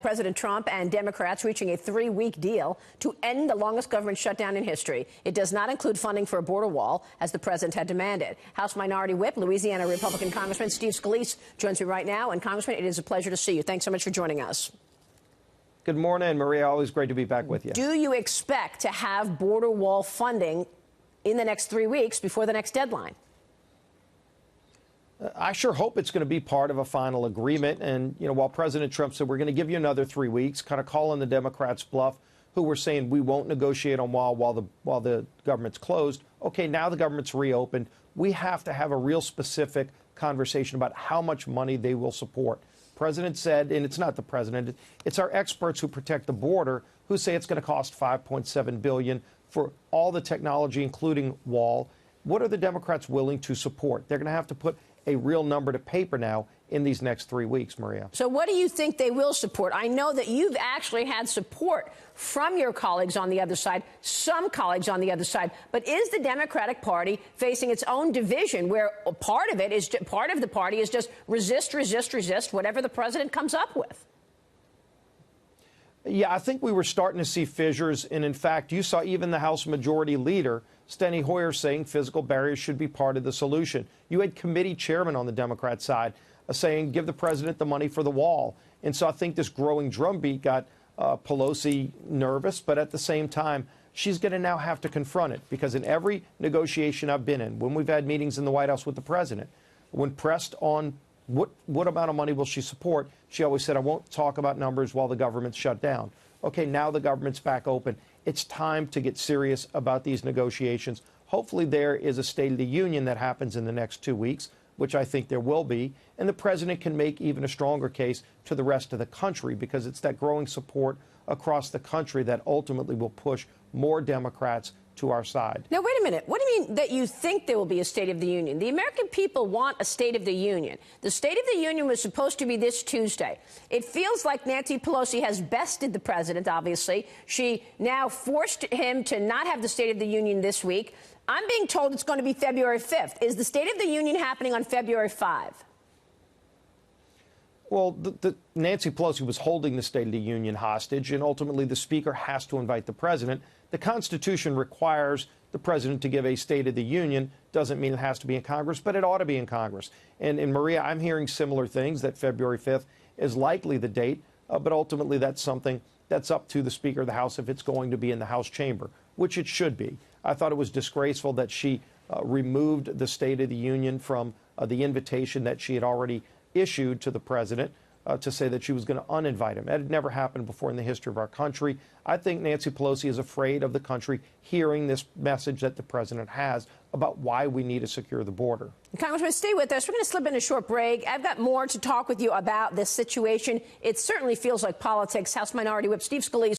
President Trump and Democrats reaching a 3-week deal to end the longest government shutdown in history. It does not include funding for a border wall, as the president had demanded. House Minority Whip, Louisiana Republican Congressman Steve Scalise joins me right now. And, Congressman, it is a pleasure to see you. Thanks so much for joining us. Good morning, Maria. Always great to be back with you. Do you expect to have border wall funding in the next 3 weeks before the next deadline? I sure hope it's going to be part of a final agreement. And, while President Trump said we're going to give you another 3 weeks, kind of calling the Democrats bluff, who were saying we won't negotiate on wall while the government's closed. OK, now the government's reopened. We have to have a real specific conversation about how much money they will support. President said, and it's not the president, it's our experts who protect the border who say it's going to cost $5.7 billion for all the technology, including wall. What are the Democrats willing to support? They're going to have to put a real number to paper now in these next 3 weeks, Maria. So what do you think they will support? I know that you've actually had support from your colleagues on the other side, some colleagues on the other side. But is the Democratic Party facing its own division where part of the party is just resist, whatever the president comes up with? Yeah, I think we were starting to see fissures. And in fact, you saw even the House Majority Leader, Steny Hoyer, saying physical barriers should be part of the solution. You had committee chairmen on the Democrat side saying give the president the money for the wall. And so I think this growing drumbeat got Pelosi nervous. But at the same time, she's going to now have to confront it, because in every negotiation I've been in, when we've had meetings in the White House with the president, when pressed on what amount of money will she support, she always said, I won't talk about numbers while the government's shut down. OK, now the government's back open. It's time to get serious about these negotiations. Hopefully there is a State of the Union that happens in the next 2 weeks, which I think there will be. And the president can make even a stronger case to the rest of the country, because it's that growing support across the country that ultimately will push more Democrats to our side. Now, wait a minute. What do you mean that you think there will be a State of the Union? The American people want a State of the Union. The State of the Union was supposed to be this Tuesday. It feels like Nancy Pelosi has bested the president, obviously. She now forced him to not have the State of the Union this week. I'm being told it's going to be February 5th. Is the State of the Union happening on February 5? Well, Nancy Pelosi was holding the State of the Union hostage, and ultimately the Speaker has to invite the president. The Constitution requires the president to give a State of the Union. Doesn't mean it has to be in Congress, but it ought to be in Congress. And Maria, I'm hearing similar things, that February 5th is likely the date, but ultimately that's something that's up to the Speaker of the House if it's going to be in the House chamber, which it should be. I thought it was disgraceful that she removed the State of the Union from the invitation that she had already issued to the president to say that she was going to uninvite him. That had never happened before in the history of our country. I think Nancy Pelosi is afraid of the country hearing this message that the president has about why we need to secure the border. Congressman, stay with us. We're going to slip in a short break. I've got more to talk with you about this situation. It certainly feels like politics. House Minority Whip Steve Scalise